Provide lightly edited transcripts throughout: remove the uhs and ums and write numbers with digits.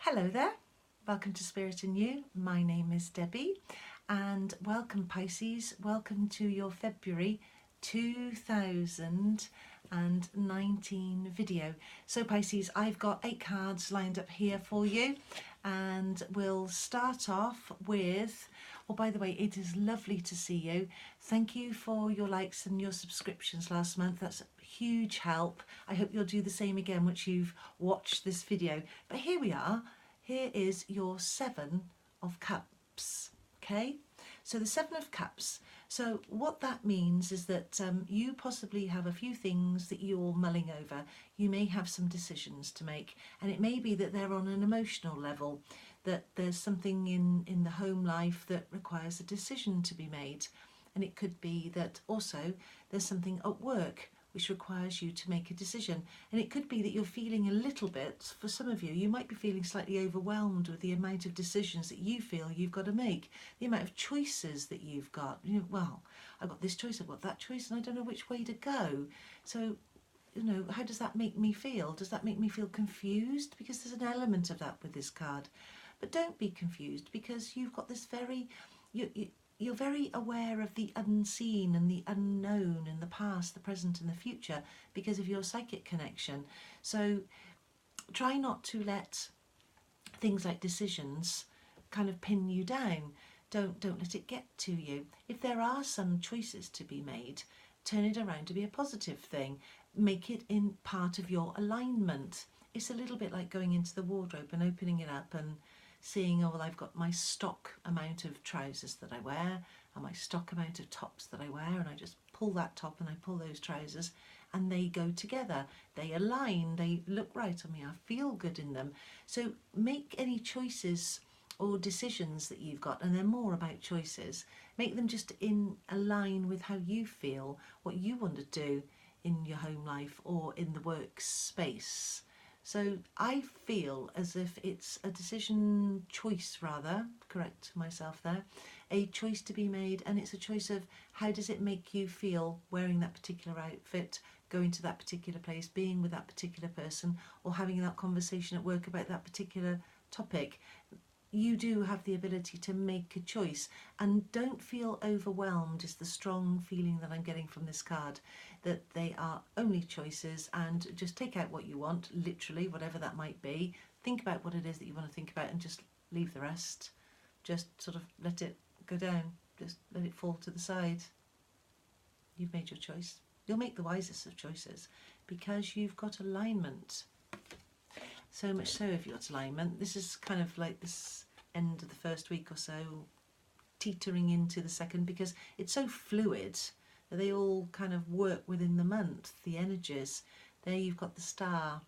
Hello there, welcome to Spirit and You. My name is Debbie and welcome Pisces, welcome to your February 2019 video. So Pisces, I've got 8 cards lined up here for you and we'll start off with, well, by the way, it is lovely to see you. Thank you for your likes and your subscriptions last month. That's a huge help. I hope you'll do the same again once you've watched this video. But here we are. Here is your 7 of Cups. Okay, so the 7 of Cups. So what that means is that you possibly have a few things that you're mulling over. You may have some decisions to make, and it may be that they're on an emotional level, that there's something in the home life that requires a decision to be made. And it could be that also there's something at work which requires you to make a decision. And it could be that you're feeling a little bit, for some of you, you might be feeling slightly overwhelmed with the amount of decisions that you feel you've got to make, the amount of choices that you've got. You know, well, I've got this choice, I've got that choice, and I don't know which way to go. So, you know, how does that make me feel? Does that make me feel confused? Because there's an element of that with this card. But don't be confused, because you've got this very, you're very aware of the unseen and the unknown in the past, the present and the future because of your psychic connection. So try not to let things like decisions kind of pin you down. Don't let it get to you. If there are some choices to be made, turn it around to be a positive thing. Make it in part of your alignment. It's a little bit like going into the wardrobe and opening it up and seeing, oh, well, I've got my stock amount of trousers that I wear and my stock amount of tops that I wear, and I just pull that top and I pull those trousers and they go together, they align, they look right on me, I feel good in them. So make any choices or decisions that you've got, and they're more about choices, make them just in align with how you feel, what you want to do in your home life or in the workspace. So I feel as if it's a decision choice, rather, correct myself there, a choice to be made, and it's a choice of how does it make you feel wearing that particular outfit, going to that particular place, being with that particular person, or having that conversation at work about that particular topic. You do have the ability to make a choice, and don't feel overwhelmed is the strong feeling that I'm getting from this card, that they are only choices, and just take out what you want, literally, whatever that might be. Think about what it is that you want to think about and just leave the rest. Just sort of let it go down, just let it fall to the side. You've made your choice. You'll make the wisest of choices because you've got alignment. So much so if you've got alignment, this is kind of like this end of the first week or so, teetering into the second, because it's so fluid that they all kind of work within the month, the energies. There you've got the star,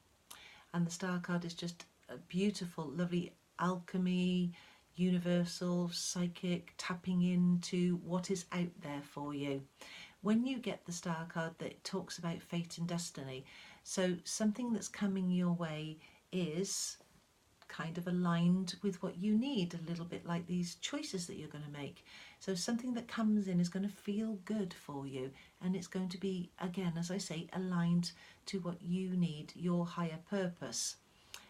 and the star card is just a beautiful, lovely alchemy, universal, psychic, tapping into what is out there for you. When you get the star card, that talks about fate and destiny, so something that's coming your way is kind of aligned with what you need, a little bit like these choices that you're going to make. So something that comes in is going to feel good for you, and it's going to be, again, as I say, aligned to what you need, your higher purpose.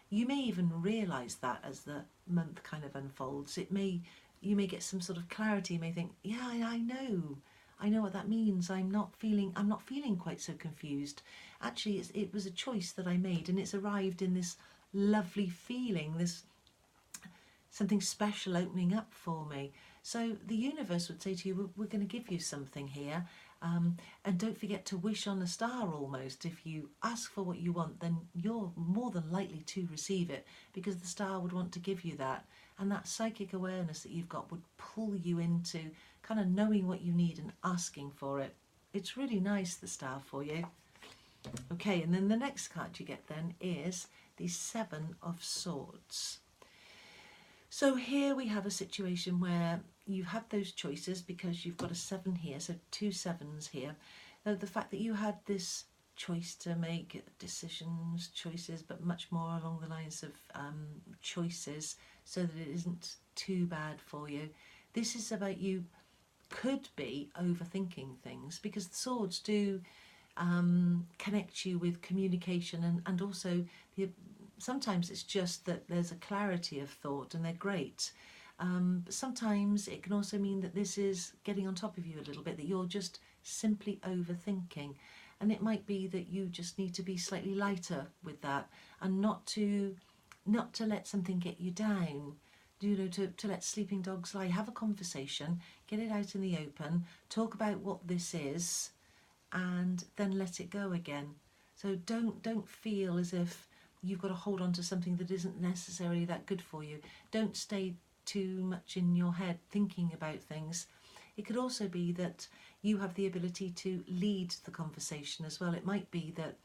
You may even realise that as the month kind of unfolds. You may get some sort of clarity. You may think, yeah, I know what that means. I'm not feeling quite so confused. Actually, it was a choice that I made, and it's arrived in this lovely feeling, this something special opening up for me. So the universe would say to you, we're going to give you something here, and don't forget to wish on a star. Almost, if you ask for what you want, then you're more than likely to receive it, because the star would want to give you that, and that psychic awareness that you've got would pull you into kind of knowing what you need and asking for it. It's really nice, the star, for you. Okay, and then the next card you get then is the 7 of Swords. So here we have a situation where you have those choices because you've got a 7 here, so 2 7s here. Now, the fact that you had this choice to make, decisions, choices, but much more along the lines of choices, so that it isn't too bad for you. This is about you could be overthinking things, because the swords do connect you with communication and also sometimes it's just that there's a clarity of thought and they're great. But sometimes it can also mean that this is getting on top of you a little bit, that you're just simply overthinking. And it might be that you just need to be slightly lighter with that, and not to let something get you down. To let sleeping dogs lie. Have a conversation, get it out in the open, talk about what this is, and then let it go again. So don't feel as if you've got to hold on to something that isn't necessarily that good for you. Don't stay too much in your head thinking about things. It could also be that you have the ability to lead the conversation as well. It might be that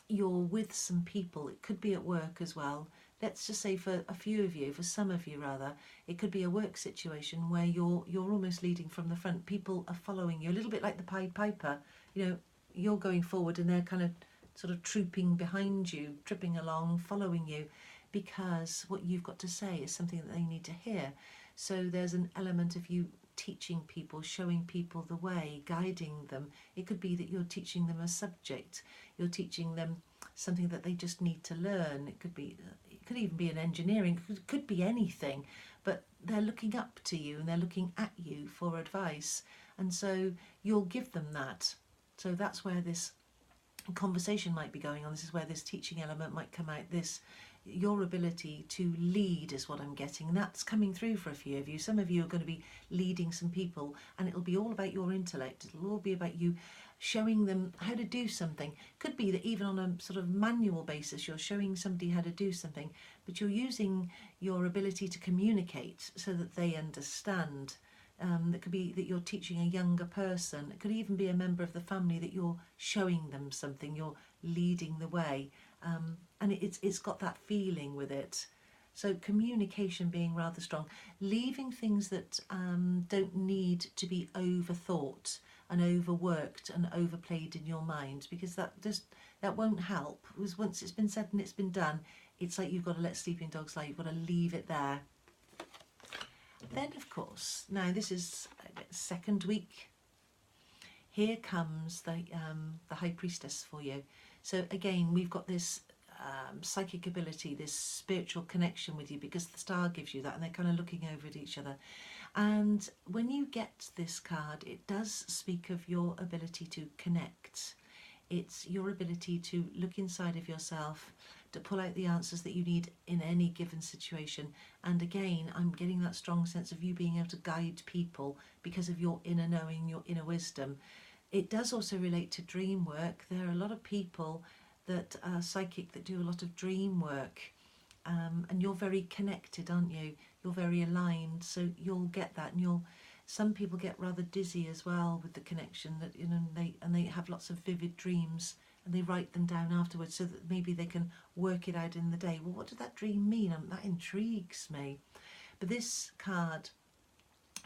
you're with some people. It could be at work as well. Let's just say for a few of you, for some of you rather, it could be a work situation where you're almost leading from the front. People are following you, a little bit like the Pied Piper. You're going forward and they're kind of sort of trooping behind you, tripping along, following you, because what you've got to say is something that they need to hear. So there's an element of you teaching people, showing people the way, guiding them. It could be that you're teaching them a subject, you're teaching them something that they just need to learn. It could even be in engineering, it could be anything, but they're looking up to you and they're looking at you for advice, and so you'll give them that. So that's where this conversation might be going on. This is where this teaching element might come out. Your ability to lead is what I'm getting, and that's coming through for a few of you. Some of you are going to be leading some people, and it'll be all about your intellect. It'll all be about you showing them how to do something. Could be that even on a sort of manual basis you're showing somebody how to do something, but you're using your ability to communicate so that they understand. That could be that you're teaching a younger person. It could even be a member of the family that you're showing them something, you're leading the way, and it's got that feeling with it. So communication being rather strong, leaving things that don't need to be overthought and overworked and overplayed in your mind, because that won't help. Once it's been said and it's been done, it's like you've got to let sleeping dogs lie. You've got to leave it there. Then, of course, now this is second week. Here comes the High Priestess for you. So again, we've got this psychic ability, this spiritual connection with you, because the star gives you that, and they're kind of looking over at each other. And when you get this card, it does speak of your ability to connect. It's your ability to look inside of yourself, to pull out the answers that you need in any given situation. And again, I'm getting that strong sense of you being able to guide people because of your inner knowing, your inner wisdom. It does also relate to dream work. There are a lot of people that are psychic that do a lot of dream work, and you're very connected, aren't you? You're very aligned, so you'll get that. And some people get rather dizzy as well with the connection, that they have lots of vivid dreams, and they write them down afterwards so that maybe they can work it out in the day. Well, what did that dream mean? That intrigues me. But this card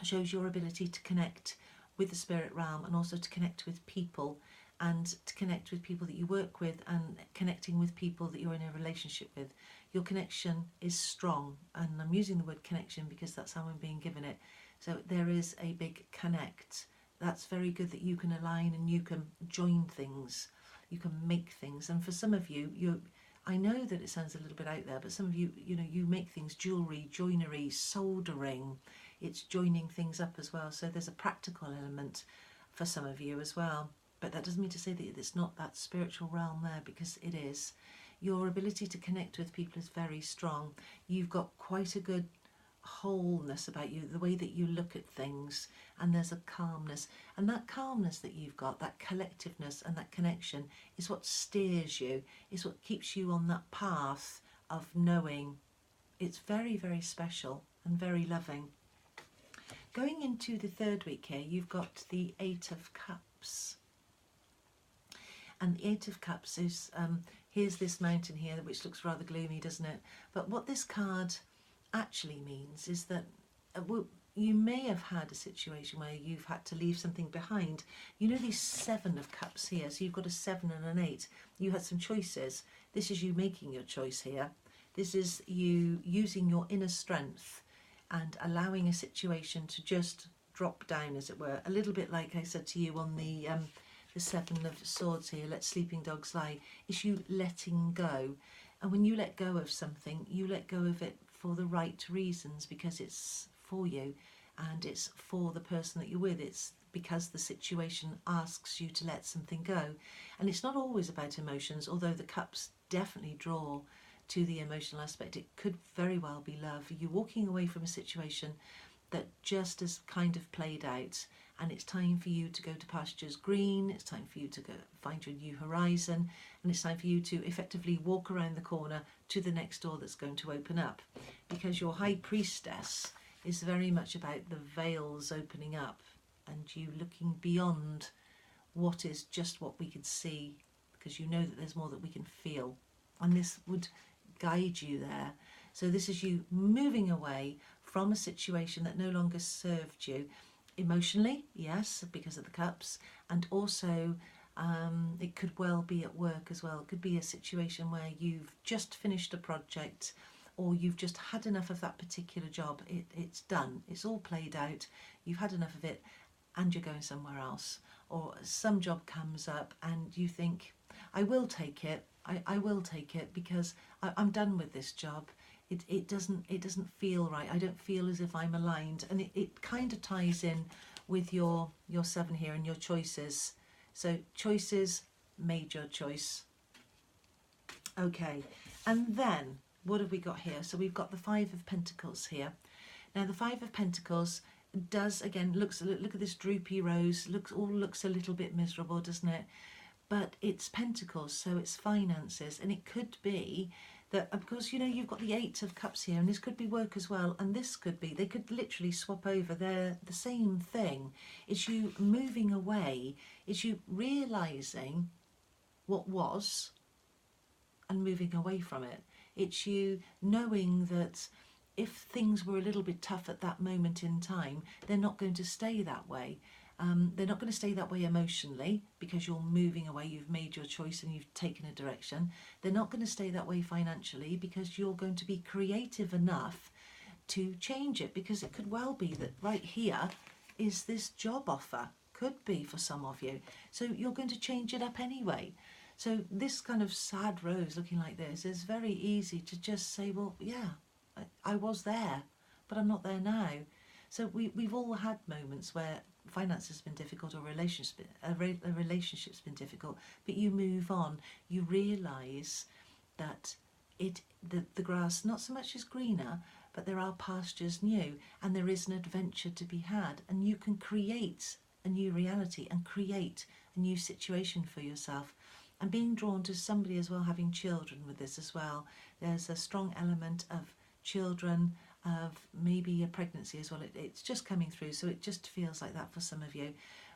shows your ability to connect with the spirit realm, and also to connect with people, and to connect with people that you work with, and connecting with people that you're in a relationship with. Your connection is strong, and I'm using the word connection because that's how I'm being given it. So there is a big connect. That's very good, that you can align and you can join things, you can make things. And for some of you, I know that it sounds a little bit out there, but some of you, you make things, jewellery, joinery, soldering. It's joining things up as well. So there's a practical element for some of you as well. But that doesn't mean to say that it's not that spiritual realm there, because it is. Your ability to connect with people is very strong. You've got quite a good wholeness about you, the way that you look at things, and there's a calmness. And that calmness that you've got, that collectiveness and that connection, is what steers you, is what keeps you on that path of knowing. It's very, very special and very loving. Going into the third week here, you've got the Eight of Cups. And the Eight of Cups is, here's this mountain here, which looks rather gloomy, doesn't it? But what this card actually means is that you may have had a situation where you've had to leave something behind. You know these Seven of Cups here, so you've got a 7 and an 8. You had some choices. This is you making your choice here. This is you using your inner strength and allowing a situation to just drop down, as it were. A little bit like I said to you on the the Seven of Swords here, let sleeping dogs lie, is you letting go. And when you let go of something, you let go of it for the right reasons, because it's for you and it's for the person that you're with. It's because the situation asks you to let something go. And it's not always about emotions, although the cups definitely draw to the emotional aspect. It could very well be love. You're walking away from a situation that just has kind of played out, and it's time for you to go to pastures green. It's time for you to go find your new horizon, and it's time for you to effectively walk around the corner to the next door that's going to open up, because your High Priestess is very much about the veils opening up and you looking beyond what is just what we can see, because you know that there's more that we can feel, and this would guide you there. So this is you moving away from a situation that no longer served you emotionally, yes, because of the cups, and also it could well be at work as well. It could be a situation where you've just finished a project, or you've just had enough of that particular job. It's done, it's all played out, you've had enough of it, and you're going somewhere else. Or some job comes up and you think, I will take it, I will take it, because I'm done with this job. It doesn't feel right. I don't feel as if I'm aligned. And it kind of ties in with your 7 here and your choices. So choices, major choice. Okay, and then what have we got here? So we've got the 5 of Pentacles here. Now the 5 of Pentacles does, again, look at this droopy rose, looks a little bit miserable, doesn't it? But it's Pentacles, so it's finances, and it could be that, of course, you know, you've got the 8 of Cups here, and this could be work as well, and this could be, they could literally swap over. They're the same thing. It's you moving away, it's you realising what was and moving away from it. It's you knowing that if things were a little bit tough at that moment in time, they're not going to stay that way. They're not going to stay that way emotionally, because you're moving away, you've made your choice and you've taken a direction. They're not going to stay that way financially, because you're going to be creative enough to change it, because it could well be that right here is this job offer, could be for some of you. So you're going to change it up anyway. So this kind of sad rose looking like this is very easy to just say, well, yeah, I was there, but I'm not there now. So we've all had moments where finance has been difficult, or a relationship's been difficult, but you move on. You realise that the grass not so much is greener, but there are pastures new, and there is an adventure to be had, and you can create a new reality and create a new situation for yourself. And being drawn to somebody as well having children with this as well. There's a strong element of children, of maybe a pregnancy as well. It's just coming through, so it just feels like that for some of you.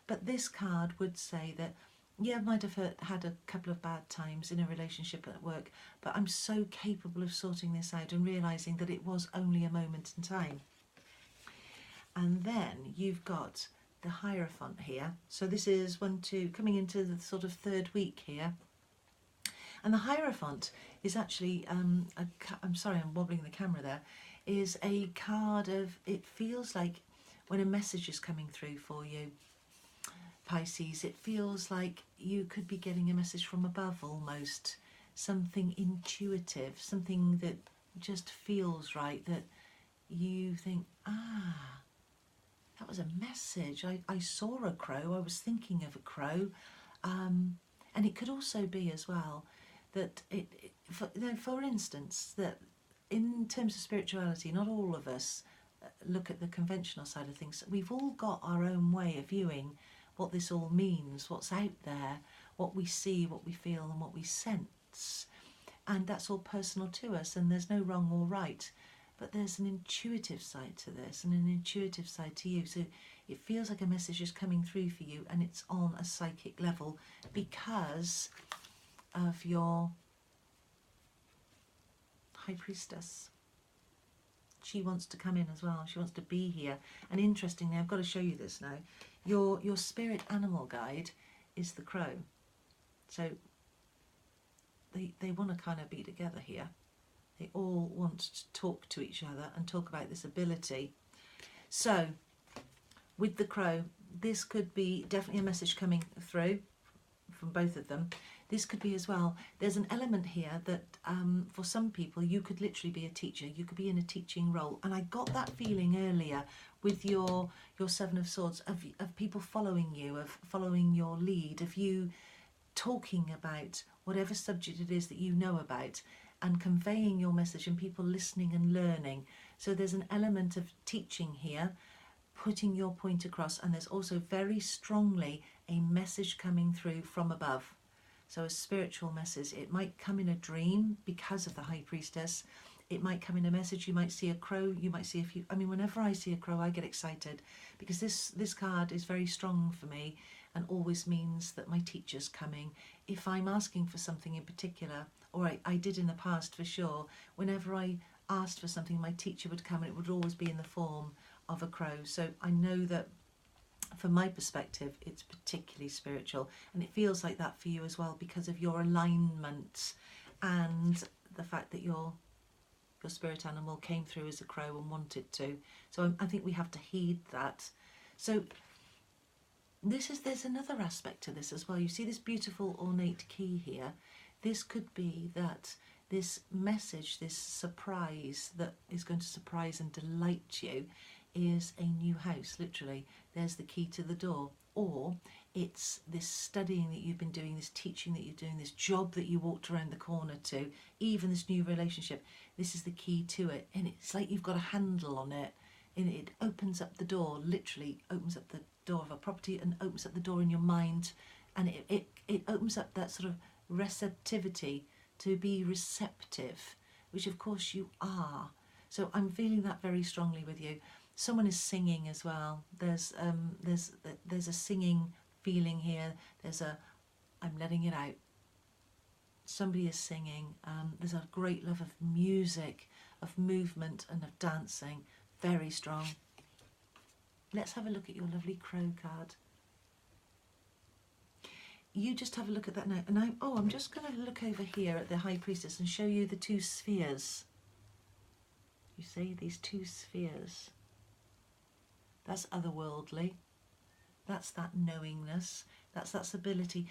But this card would say that, yeah, I might have had a couple of bad times in a relationship at work, but I'm so capable of sorting this out and realising that it was only a moment in time. And then you've got the Hierophant here. So this is coming into the sort of 3rd week here. And the Hierophant is actually, I'm sorry, I'm wobbling the camera there, is a card of, it feels like when a message is coming through for you, Pisces, it feels like you could be getting a message from above almost, something intuitive, something that just feels right, that you think, that was a message. I saw a crow, I was thinking of a crow. And it could also be as well that for instance, that in terms of spirituality, not all of us look at the conventional side of things. We've all got our own way of viewing what this all means, what's out there, what we see, what we feel and what we sense. And that's all personal to us, and there's no wrong or right. But there's an intuitive side to this and an intuitive side to you. So it feels like a message is coming through for you, and it's on a psychic level because of your High Priestess. She wants to come in as well. She wants to be here. And interestingly, I've got to show you this now. Your spirit animal guide is the crow. So they want to kind of be together here. They all want to talk to each other and talk about this ability. So with the crow, this could be definitely a message coming through from both of them. This could be as well, there's an element here that for some people you could literally be a teacher, you could be in a teaching role, and I got that feeling earlier with your Seven of Swords of people following you, of following your lead, of you talking about whatever subject it is that you know about and conveying your message and people listening and learning. So there's an element of teaching here, putting your point across, and there's also very strongly a message coming through from above. So a spiritual message. It might come in a dream because of the High Priestess. It might come in a message. You might see a crow. You might see a few. I mean, whenever I see a crow, I get excited because this card is very strong for me and always means that my teacher's coming. If I'm asking for something in particular, or I did in the past for sure, whenever I asked for something, my teacher would come and it would always be in the form of a crow. So I know that from my perspective, it's particularly spiritual, and it feels like that for you as well because of your alignment and the fact that your spirit animal came through as a crow and wanted to. So I think we have to heed that. So there's another aspect to this as well. You see this beautiful ornate key here. This could be that this message, this surprise that is going to surprise and delight you, is a new house, literally. There's the key to the door. Or it's this studying that you've been doing, this teaching that you're doing, this job that you walked around the corner to, even this new relationship. This is the key to it. And it's like you've got a handle on it. And it opens up the door, literally opens up the door of a property and opens up the door in your mind. And it opens up that sort of receptivity, to be receptive, which of course you are. So I'm feeling that very strongly with you. Someone is singing as well. There's a singing feeling here. There's a I'm letting it out. Somebody is singing. There's a great love of music, of movement and of dancing. Very strong. Let's have a look at your lovely crow card. You just have a look at that now. And I'm just going to look over here at the High Priestess and show you the two spheres. You see these two spheres. That's otherworldly. That's that knowingness. That's that ability.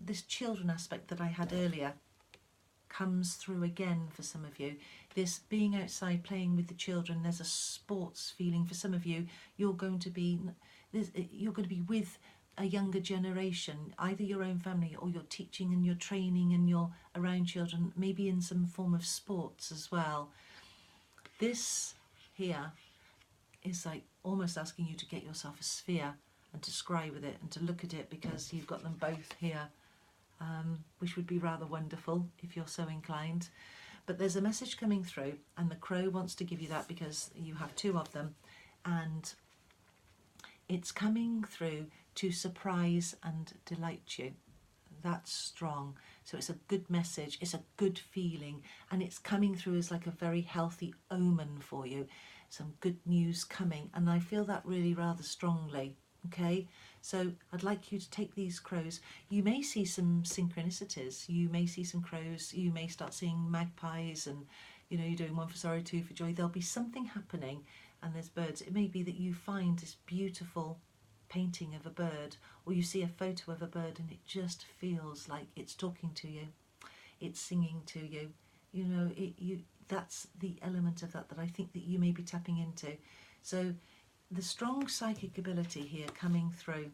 This children aspect that I had earlier comes through again for some of you. This being outside playing with the children. There's a sports feeling for some of you. You're going to be with a younger generation, either your own family or you're teaching and you're training and you're around children, maybe in some form of sports as well. This here is like almost asking you to get yourself a sphere and to scry with it and to look at it, because you've got them both here, which would be rather wonderful if you're so inclined. But there's a message coming through, and the crow wants to give you that because you have two of them, and it's coming through to surprise and delight you. That's strong. So it's a good message, it's a good feeling, and it's coming through as like a very healthy omen for you. Some good news coming, and I feel that really rather strongly. Okay, so I'd like you to take these crows. You may see some synchronicities. You may see some crows. You may start seeing magpies, and you're doing one for sorrow, two for joy. There'll be something happening, and there's birds. It may be that you find this beautiful painting of a bird, or you see a photo of a bird, and it just feels like it's talking to you. It's singing to you. That's the element of that I think that you may be tapping into. So the strong psychic ability here coming through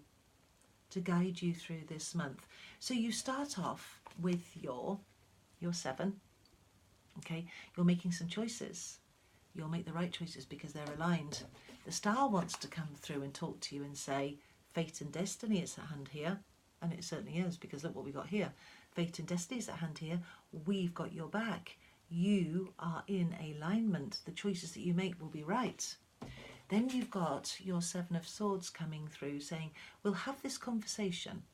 to guide you through this month. So you start off with your 7. Okay, you're making some choices. You'll make the right choices because they're aligned. The star wants to come through and talk to you and say, fate and destiny is at hand here. And it certainly is, because look what we got here. Fate and destiny is at hand here. We've got your back. You are in alignment. The choices that you make will be right. Then you've got your 7 of Swords coming through saying, we'll have this conversation,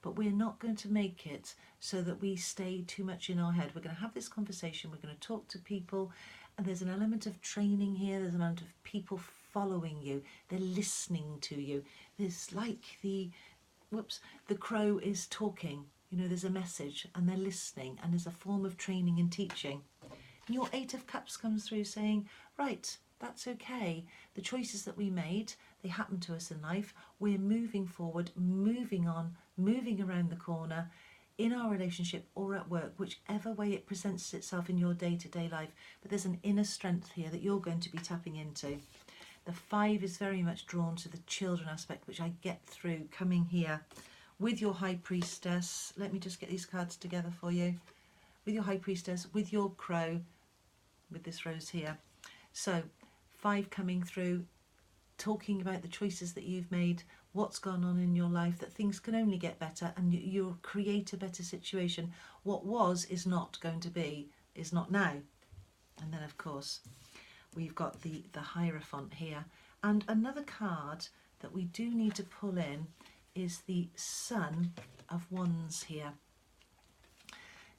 but we're not going to make it so that we stay too much in our head. We're going to have this conversation. We're going to talk to people. And there's an element of training here. There's an element of people following you. They're listening to you. There's like the crow is talking. There's a message and they're listening, and there's a form of training and teaching. And your 8 of Cups comes through saying, right, that's okay. The choices that we made, they happen to us in life. We're moving forward, moving on, moving around the corner in our relationship or at work, whichever way it presents itself in your day-to-day life. But there's an inner strength here that you're going to be tapping into. The 5 is very much drawn to the children aspect, which I get through coming here with your High Priestess. Let me just get these cards together for you. With your High Priestess, with your Crow, with this rose here. So 5 coming through, talking about the choices that you've made, what's gone on in your life, that things can only get better and you'll create a better situation. What was is not going to be, is not now. And then of course we've got the Hierophant here. And another card that we do need to pull in is the Son of Wands here.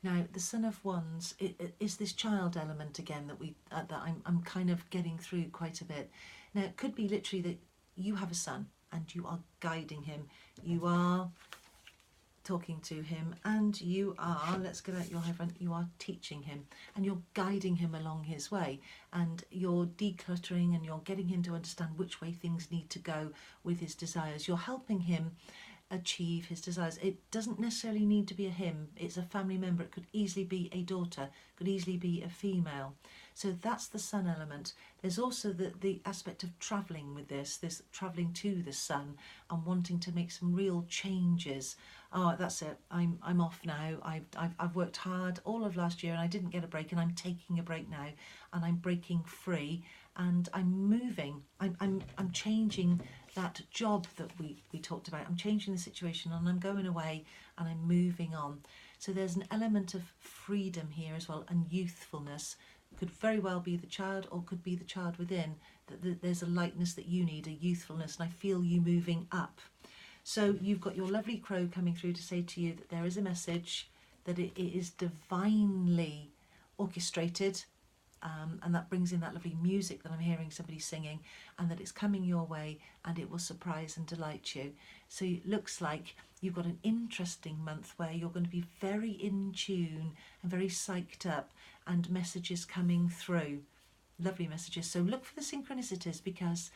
Now, the Son of Wands it is this child element again that I'm kind of getting through quite a bit. Now, it could be literally that you have a son and you are guiding him, you are talking to him, and you are, let's get out your Hierophant, you are teaching him and you're guiding him along his way, and you're decluttering and you're getting him to understand which way things need to go with his desires. You're helping him achieve his desires. It doesn't necessarily need to be a him, it's a family member. It could easily be a daughter, could easily be a female. So that's the sun element. There's also the aspect of travelling with this travelling to the sun and wanting to make some real changes. Oh, that's it, I'm off now. I've worked hard all of last year and I didn't get a break, and I'm taking a break now and I'm breaking free and I'm moving. I'm changing that job that we talked about. I'm changing the situation and I'm going away and I'm moving on. So there's an element of freedom here as well, and youthfulness. Could very well be the child or could be the child within, that there's a lightness that you need, a youthfulness, and I feel you moving up. So you've got your lovely Crow coming through to say to you that there is a message, that it is divinely orchestrated, and that brings in that lovely music that I'm hearing somebody singing, and that it's coming your way and it will surprise and delight you. So it looks like you've got an interesting month where you're going to be very in tune and very psyched up, and messages coming through, lovely messages. So look for the synchronicities, because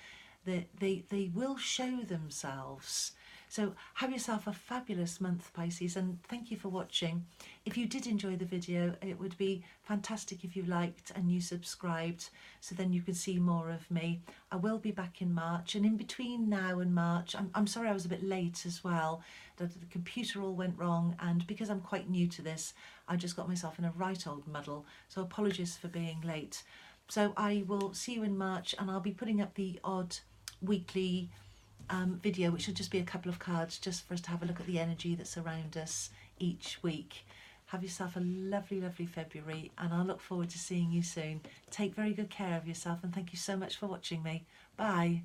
they will show themselves. So have yourself a fabulous month, Pisces, and thank you for watching. If you did enjoy the video, it would be fantastic if you liked and you subscribed, so then you can see more of me. I will be back in March, and in between now and March, I'm sorry I was a bit late as well. The computer all went wrong, and because I'm quite new to this, I just got myself in a right old muddle, so apologies for being late. So I will see you in March, and I'll be putting up the odd weekly video, which will just be a couple of cards just for us to have a look at the energy that's around us each week. Have yourself a lovely, lovely February, and I look forward to seeing you soon. Take very good care of yourself, and thank you so much for watching me. Bye.